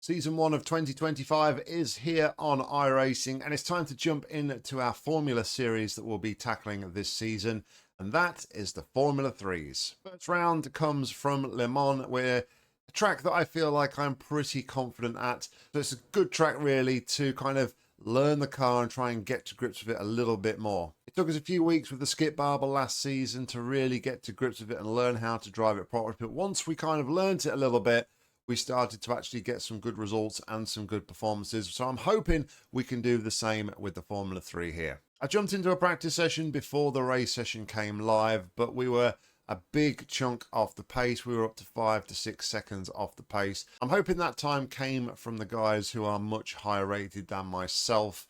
Season 1 of 2025 is here on iRacing, and it's time to jump into our Formula series that we'll be tackling this season, and that is the Formula 3s. First round comes from LeMans, where a track that I feel like I'm pretty confident at. So it's a good track really to kind of learn the car and try and get to grips with it a little bit more. It took us a few weeks with the skip barber last season to really get to grips with it and learn how to drive it properly, but once we kind of learned it a little bit, we started to actually get some good results and some good performances. So I'm hoping we can do the same with the Formula 3 here. I jumped into a practice session before the race session came live, but we were a big chunk off the pace. We were up to 5 to 6 seconds off the pace. I'm hoping that time came from the guys who are much higher rated than myself,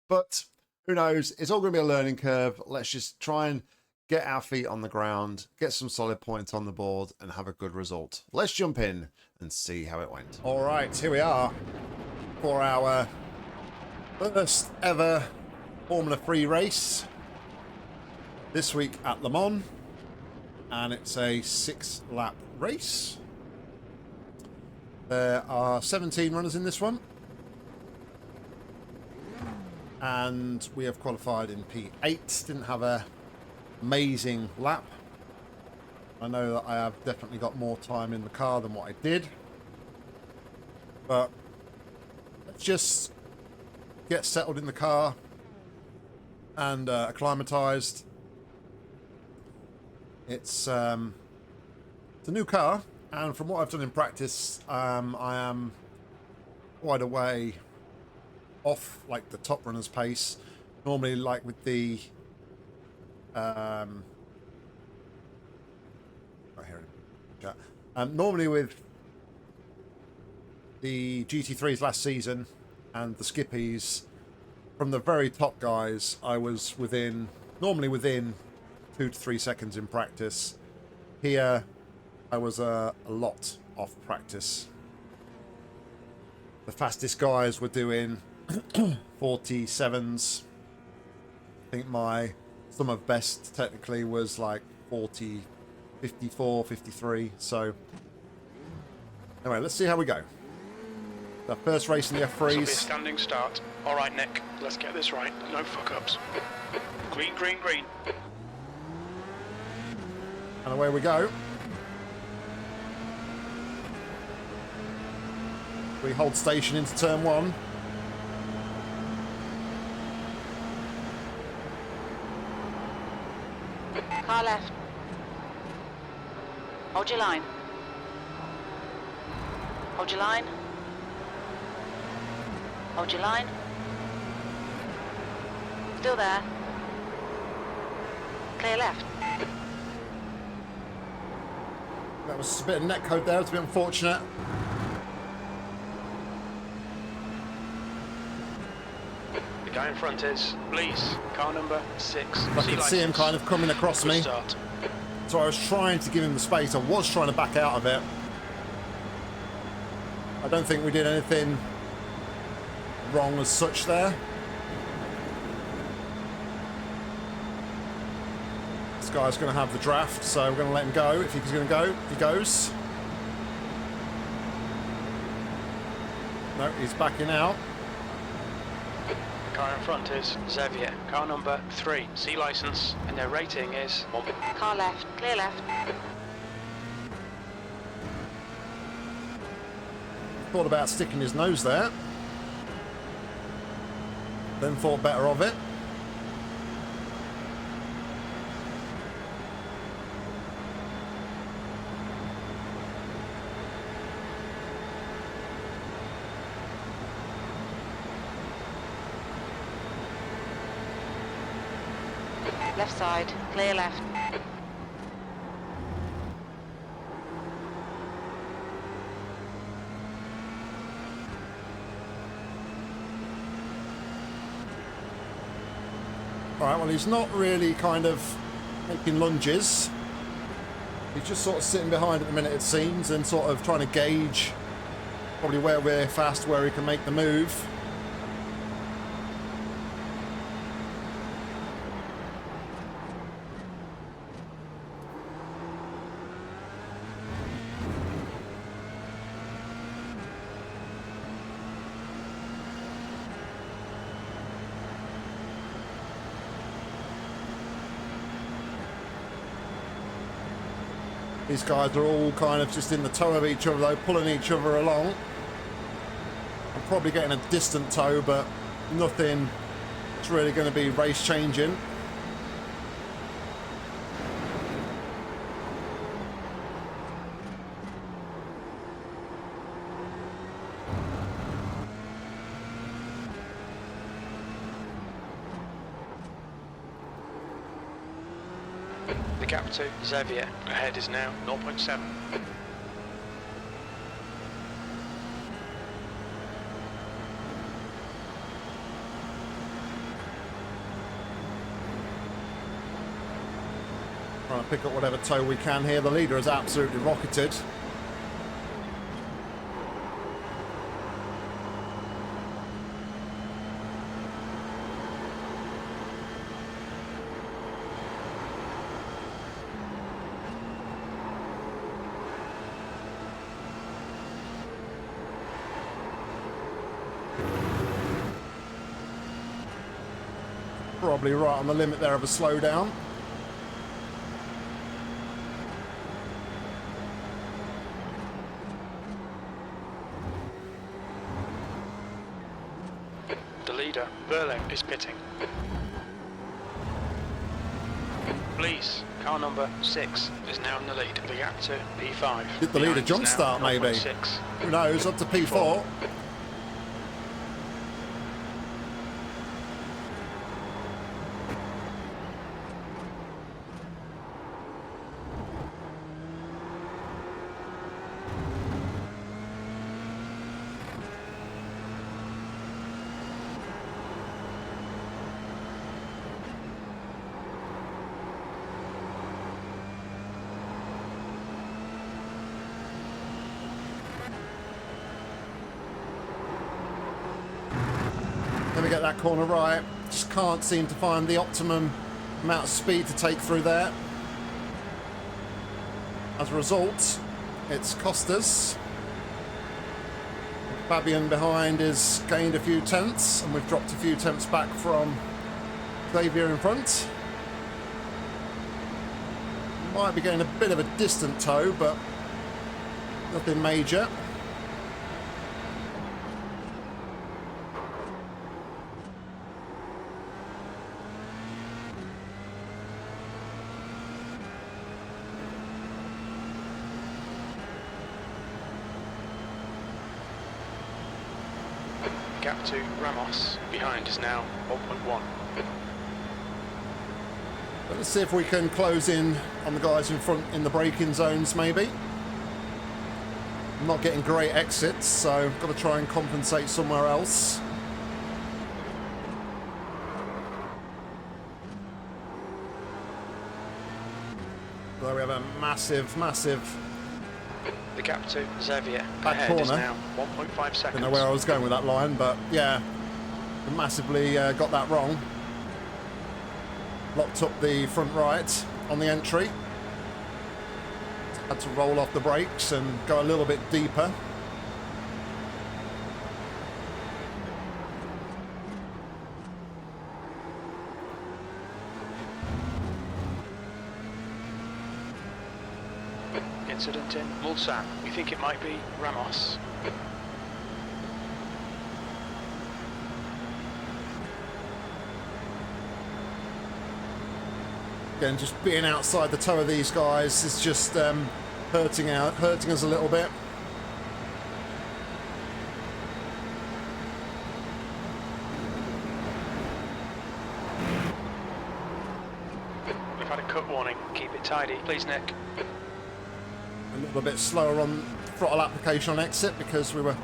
but who knows? It's all going to be a learning curve. Let's just try and get our feet on the ground, get some solid points on the board, and have a good result. Let's jump in and see how it went. All right, here we are for our first ever Formula 3 race this week at Le Mans, and it's a 6-lap race. There are 17 runners in this one, and we have qualified in P8. Didn't have a amazing lap. I know that I have definitely got more time in the car than what I did, but let's just get settled in the car and acclimatized. It's a new car, and from what I've done in practice, I am quite a way off like the top runner's pace. Normally, like with the normally with the GT3s last season and the skippies, from the very top guys, I was normally within 2 to 3 seconds in practice. Here, I was a lot off practice. The fastest guys were doing 47s. I think my sum of best technically was like 40, 54, 53. So anyway, let's see how we go. The first race in the F3s. This will be a standing start. All right, Nick, let's get this right. No fuck-ups. Green, green, green. And away we go. We hold station into turn 1. Car left. Hold your line. Hold your line. Hold your line. Still there. Clear left. That was a bit of net code there. It's a bit unfortunate. The guy in front is, please, car number 6. I could see him kind of coming across me. Start. So I was trying to give him the space. I was trying to back out of it. I don't think we did anything wrong as such there. This guy's going to have the draft, so we're going to let him go. If he's going to go, he goes. No, he's backing out. The car in front is Xavier, car number 3, C license, and their rating is 1. Car left. Clear left. Thought about sticking his nose there. Then thought better of it. Left side. Clear left. Alright, well, he's not really kind of making lunges. He's just sort of sitting behind at the minute, it seems, and sort of trying to gauge probably where we're fast, where he can make the move. These guys are all kind of just in the tow of each other, though, pulling each other along. I'm probably getting a distant tow, but nothing that's really going to be race changing. The gap to Xavier ahead is now 0.7. Trying to pick up whatever tow we can here. The leader has absolutely rocketed. Probably right on the limit there of a slowdown. The leader, Berlin, is pitting. Please, car number 6 is now in the lead. The gap to P5. Did the leader Behind jump is now start maybe? 0.6. Who knows, up to P4. Let me get that corner right. Just can't seem to find the optimum amount of speed to take through there. As a result, it's cost us. Fabian behind has gained a few tenths, and we've dropped a few tenths back from Xavier in front. Might be getting a bit of a distant tow, but nothing major. Gap to Ramos behind is now 0.1. Let's see if we can close in on the guys in front in the braking zones maybe. I'm not getting great exits, so I've got to try and compensate somewhere else. Though we have a massive The gap to Xavier back ahead is corner. now 1.5 seconds. Don't know where I was going with that line, but yeah, we massively got that wrong. Locked up the front right on the entry. Had to roll off the brakes and go a little bit deeper. Incident in Mulsanne. We think it might be Ramos. Again, just being outside the toe of these guys is just hurting us a little bit. We've had a cut warning. Keep it tidy, please, Nick. A little bit slower on throttle application on exit because we were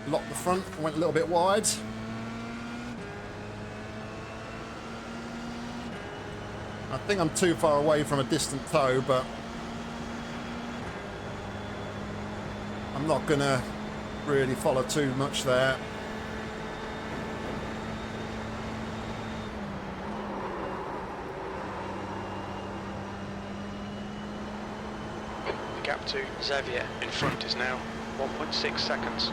locked the front, went a little bit wide. I think I'm too far away from a distant tow, but I'm not gonna really follow too much there. The gap to Xavier in front is now 1.6 seconds.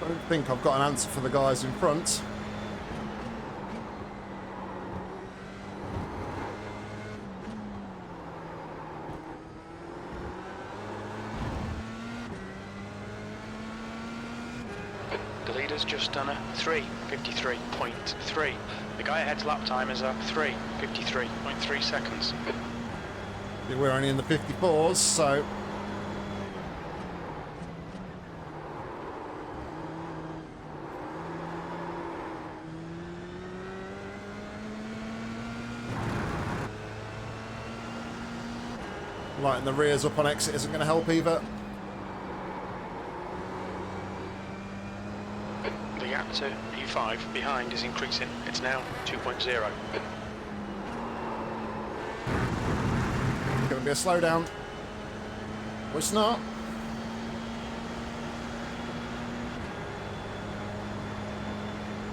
I don't think I've got an answer for the guys in front. The leader's just done a 3:53.3. The guy ahead's lap time is a 3:53.3 seconds. We're only in the 54s, so... Lighting the rears up on exit isn't going to help either. The gap to P5 behind is increasing. It's now 2.0. Going to be a slowdown. Well, it's not.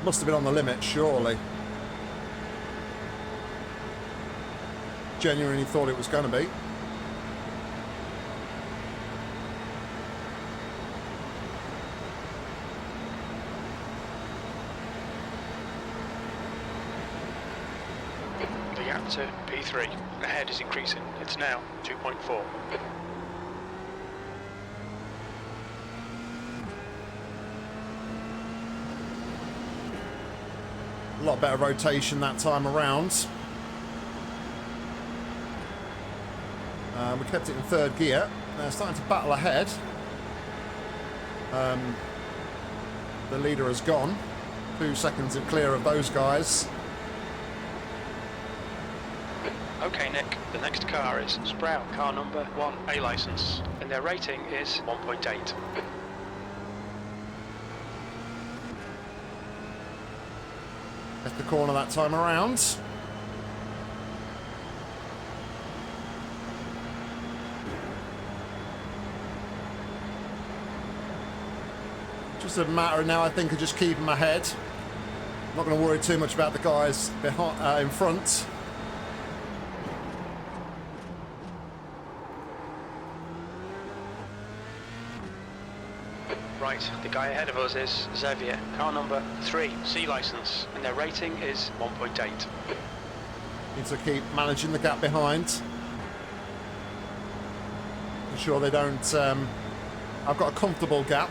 Must have been on the limit, surely. Genuinely thought it was going to be. The gap to P3 ahead is increasing. It's now 2.4. A lot better rotation that time around. We kept it in third gear. They're starting to battle ahead. The leader has gone. 2 seconds in clear of those guys. Okay, Nick, the next car is Sprout, car number 1, A license, and their rating is 1.8. Left the corner that time around. Just a matter now, I think, of just keeping my head. I'm not going to worry too much about the guys behind, in front. Right, the guy ahead of us is Xavier, car number 3, C license, and their rating is 1.8. Need to keep managing the gap behind. Ensure they don't... I've got a comfortable gap.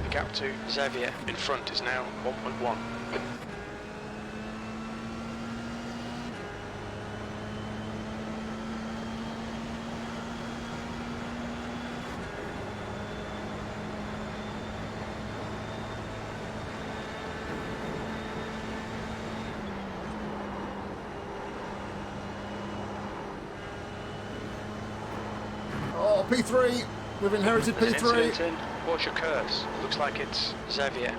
The gap to Xavier in front is now 1.1. Oh, P3! We've inherited There's an P3. incident in Porsche curves. Looks like it's Xavier.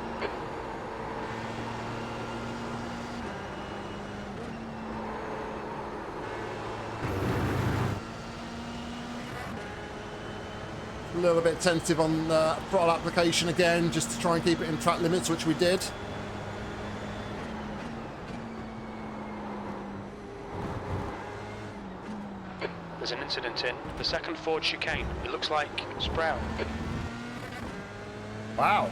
A little bit tentative on throttle application again, just to try and keep it in track limits, which we did. There's an incident in the second Ford chicane. It looks like Sprout. Wow.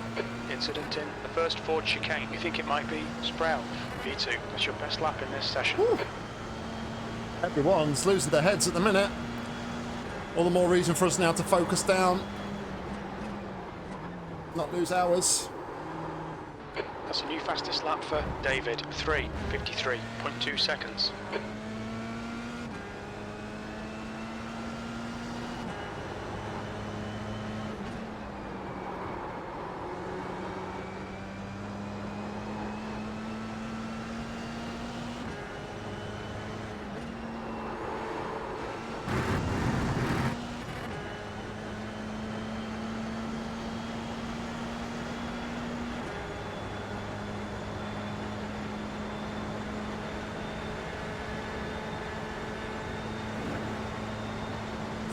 Incident in the first Ford chicane. You think it might be Sprout? V2, that's your best lap in this session. Whew. Everyone's losing their heads at the minute. All the more reason for us now to focus down. Not lose hours. That's a new fastest lap for David. 3:53.2 seconds.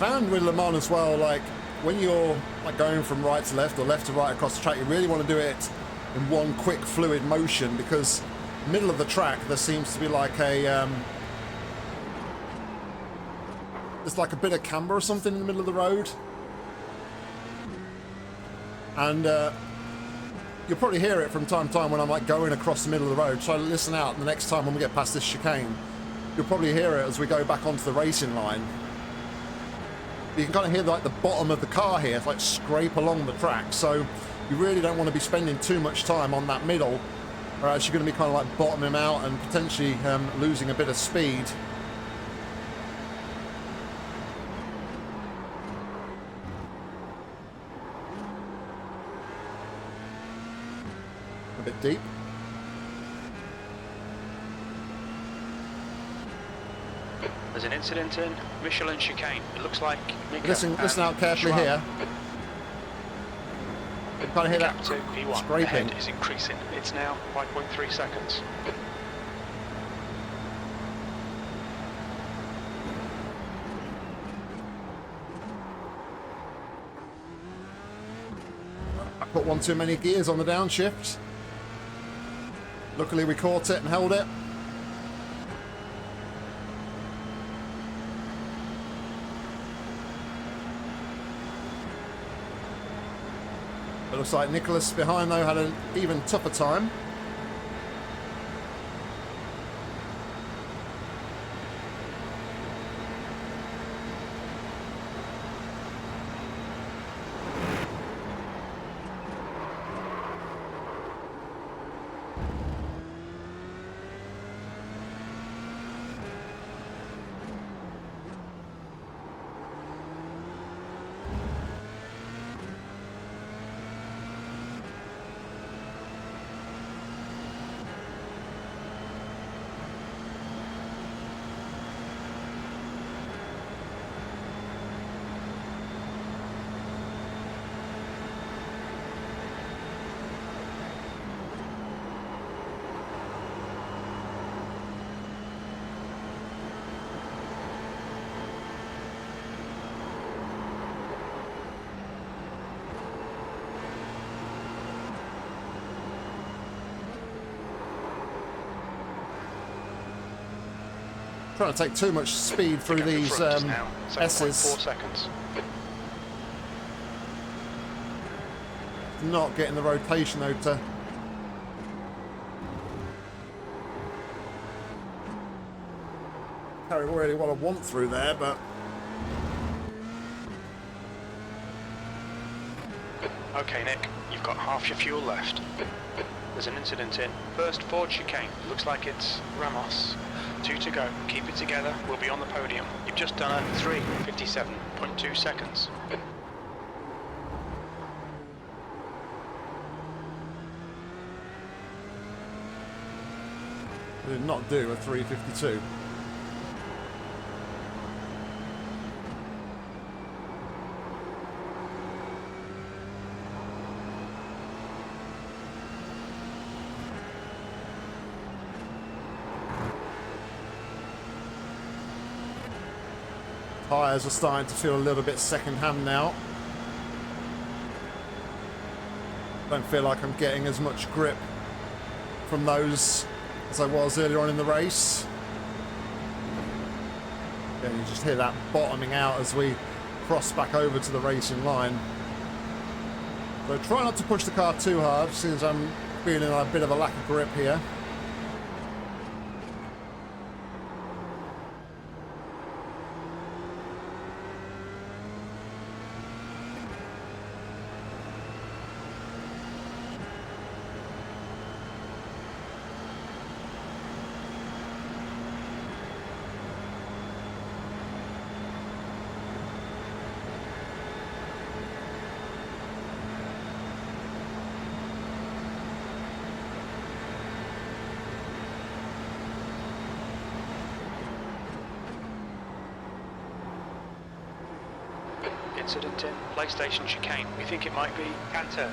found with Le Mans as well, like when you're like going from right to left or left to right across the track, you really want to do it in one quick fluid motion, because middle of the track there seems to be like a there's like a bit of camber or something in the middle of the road, and you'll probably hear it from time to time when I'm like going across the middle of the road. So listen out the next time when we get past this chicane. You'll probably hear it as we go back onto the racing line. You can kind of hear like the bottom of the car here, like scrape along the track. So you really don't want to be spending too much time on that middle, or else you're going to be kind of like bottoming out and potentially losing a bit of speed. A bit deep. There's an incident in Michelin chicane. It looks like Mika Listen out carefully here. You can kind of hear that P1. scraping. Ahead is increasing. It's now 5.3 seconds. I put one too many gears on the downshift. Luckily we caught it and held it. It looks like Nicholas behind though had an even tougher time. Trying to take too much speed through these S's. 4 seconds. Not getting the rotation though to carry really what I want through there, but Okay, Nick, you've got half your fuel left. There's an incident in first Ford chicane. Looks like it's Ramos. 2 to go. Keep it together. We'll be on the podium. You've just done a 3:57.2 seconds. I did not do a 3:52. Tyres are starting to feel a little bit second-hand now. Don't feel like I'm getting as much grip from those as I was earlier on in the race. Again, you just hear that bottoming out as we cross back over to the racing line. So try not to push the car too hard, since I'm feeling a bit of a lack of grip here. Incident in PlayStation chicane. We think it might be Canter.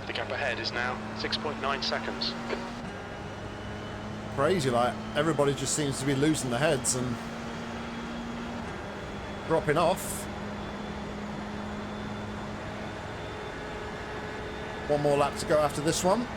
The gap ahead is now 6.9 seconds. Crazy, like everybody just seems to be losing their heads and dropping off. One more lap to go after this one.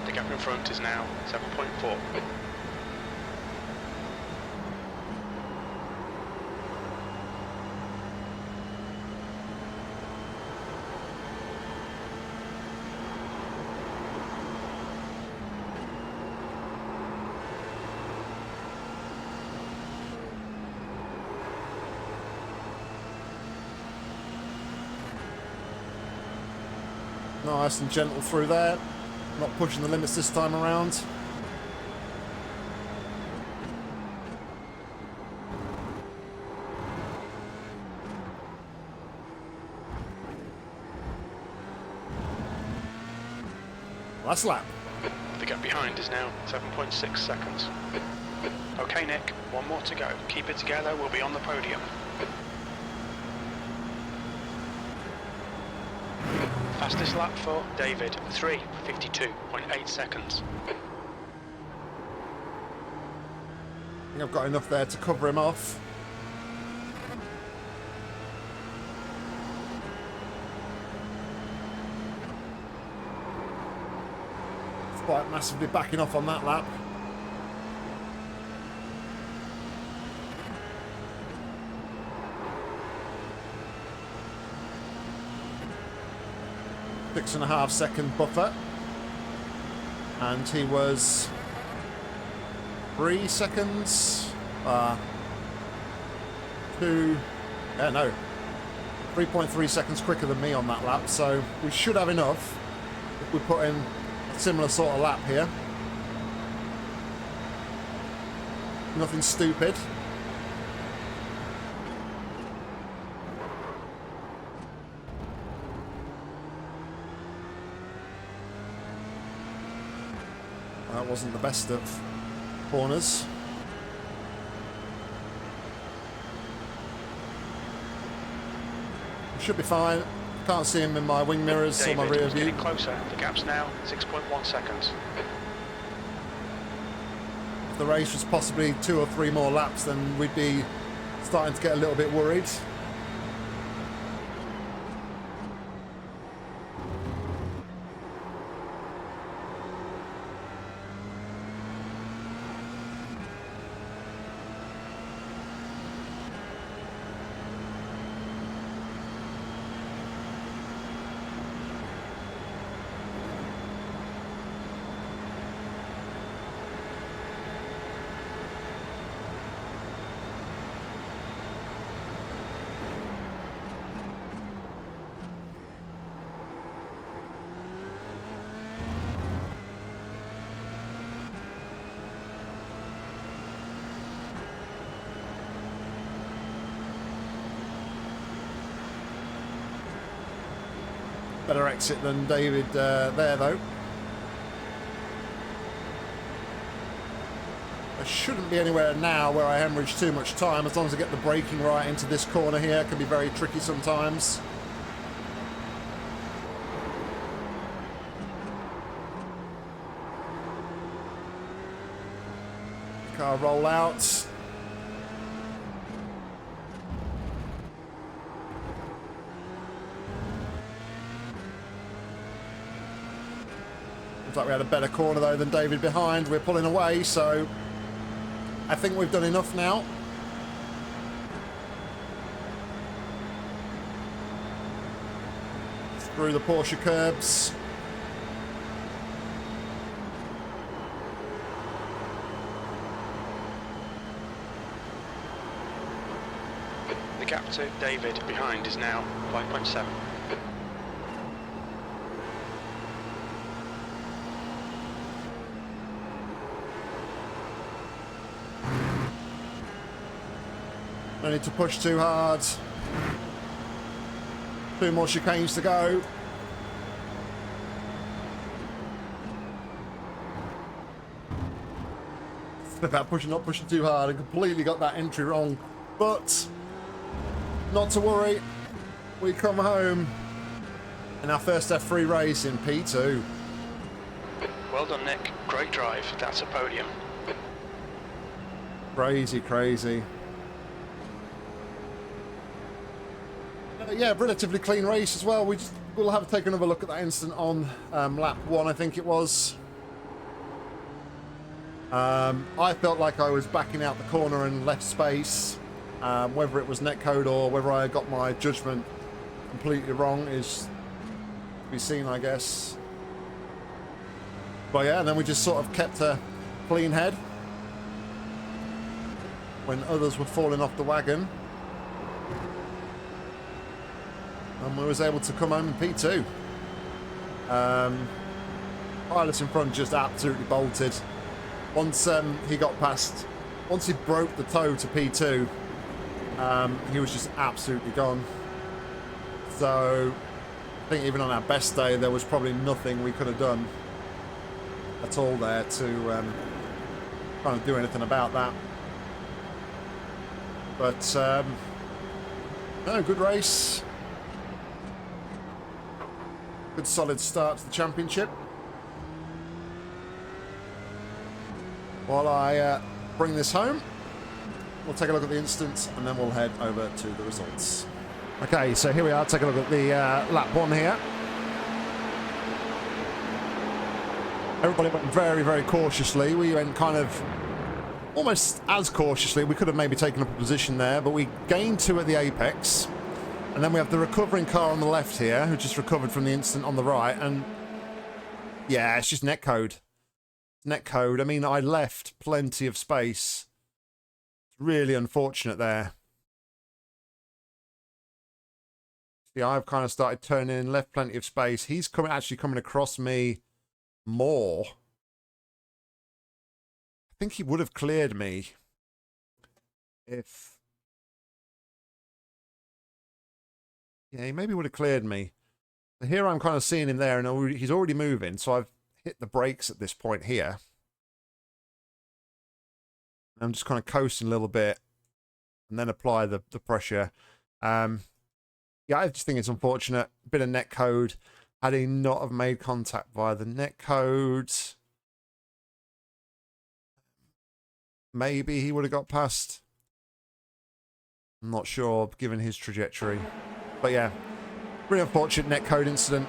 The gap in front is now 7.4. Nice and gentle through there. Not pushing the limits this time around. Last lap. The gap behind is now 7.6 seconds. Okay, Nick, one more to go. Keep it together, we'll be on the podium. Fastest lap for David, 3:52.8 seconds. I think I've got enough there to cover him off. It's quite massively backing off on that lap. .5 second buffer, and he was 3 seconds 3.3 seconds quicker than me on that lap, so we should have enough if we put in a similar sort of lap here. Nothing stupid. That wasn't the best of corners. Should be fine. Can't see him in my wing mirrors or my rear view. Getting closer. The gap's now 6.1 seconds. If the race was possibly 2 or 3 more laps, then we'd be starting to get a little bit worried. Better exit than David there, though. I shouldn't be anywhere now where I hemorrhage too much time, as long as I get the braking right into this corner here. It can be very tricky sometimes. Car roll out. Looks like we had a better corner though than David behind. We're pulling away, so I think we've done enough now. through the Porsche curbs. The gap to David behind is now 5.7. No need to push too hard. 2 more chicanes to go. About not pushing too hard. I completely got that entry wrong. But not to worry. We come home in our first F3 race in P2. Well done, Nick. Great drive. That's a podium. Crazy, crazy. Yeah, relatively clean race as well. We'll have to take another look at that incident on lap 1, I think it was. I felt like I was backing out the corner and left space. Whether it was netcode or whether I got my judgment completely wrong is to be seen, I guess. But yeah, and then we just sort of kept a clean head when others were falling off the wagon. And we was able to come home in P2. Pilot in front just absolutely bolted. Once he got past, once he broke the toe to P2, he was just absolutely gone. So I think even on our best day, there was probably nothing we could have done at all there to kind of do anything about that. But no, good race. Good solid start to the championship. While I bring this home, we'll take a look at the incidents and then we'll head over to the results. Okay, so here we are. Take a look at the lap 1 here. Everybody went very, very cautiously. We went kind of almost as cautiously. We could have maybe taken up a position there, but we gained 2 at the apex. And then we have the recovering car on the left here, who just recovered from the incident on the right. And yeah, it's just netcode. Netcode. I mean, I left plenty of space. It's really unfortunate there. See, I've kind of started turning in, left plenty of space. He's actually coming across me more. I think he would have cleared me if... Yeah, he maybe would have cleared me. So here I'm kind of seeing him there, and he's already moving, so I've hit the brakes at this point here. I'm just kind of coasting a little bit, and then apply the pressure. Yeah, I just think it's unfortunate. Bit of netcode. Had he not have made contact via the netcode, maybe he would have got past. I'm not sure, given his trajectory. But yeah, really unfortunate netcode incident.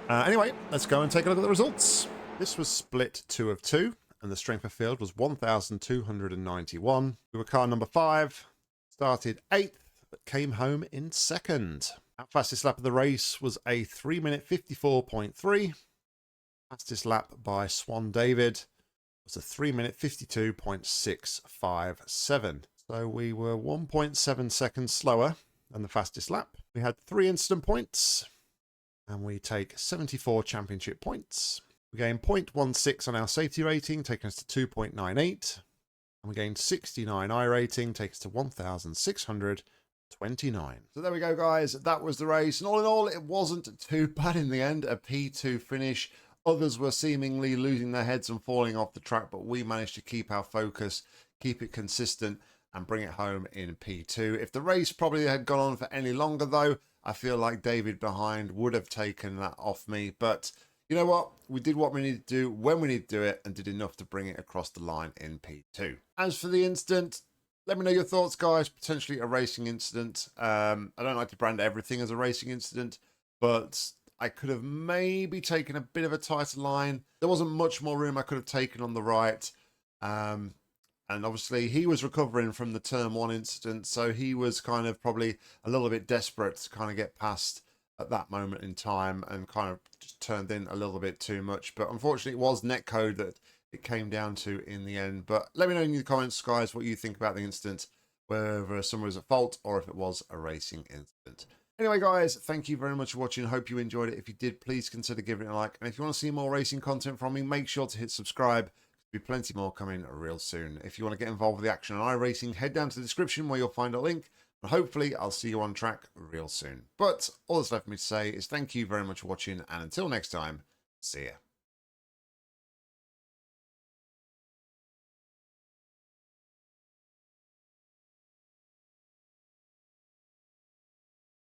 Anyway, let's go and take a look at the results. This was split 2 of 2, and the strength of field was 1,291. We were car number 5, started 8th, but came home in 2nd. Our fastest lap of the race was a 3-minute 54.3. Fastest lap by Swan David was a 3-minute 52.657. So we were 1.7 seconds slower than the fastest lap. We had 3 incident points, and we take 74 championship points. We gained 0.16 on our safety rating, taking us to 2.98. And we gained 69 iRating, taking us to 1,629. So there we go, guys. That was the race. And all in all, it wasn't too bad in the end. A P2 finish. Others were seemingly losing their heads and falling off the track, but we managed to keep our focus, keep it consistent, and bring it home in P2. If the race probably had gone on for any longer, though, I feel like David behind would have taken that off me. But you know what? We did what we needed to do when we needed to do it, and did enough to bring it across the line in P2. As for the incident, let me know your thoughts, guys. Potentially a racing incident. I don't like to brand everything as a racing incident, but I could have maybe taken a bit of a tighter line. There wasn't much more room I could have taken on the right. And obviously he was recovering from the turn 1 incident, so he was kind of probably a little bit desperate to kind of get past at that moment in time and kind of just turned in a little bit too much. But unfortunately, it was netcode that it came down to in the end. But let me know in the comments, guys, what you think about the incident, whether someone was at fault or if it was a racing incident. Anyway, guys, thank you very much for watching. Hope you enjoyed it. If you did, please consider giving it a like. And if you want to see more racing content from me, make sure to hit subscribe. There'll be plenty more coming real soon. If you want to get involved with the action on iRacing, head down to the description where you'll find a link. And hopefully, I'll see you on track real soon. But all that's left for me to say is thank you very much for watching. And until next time, see ya.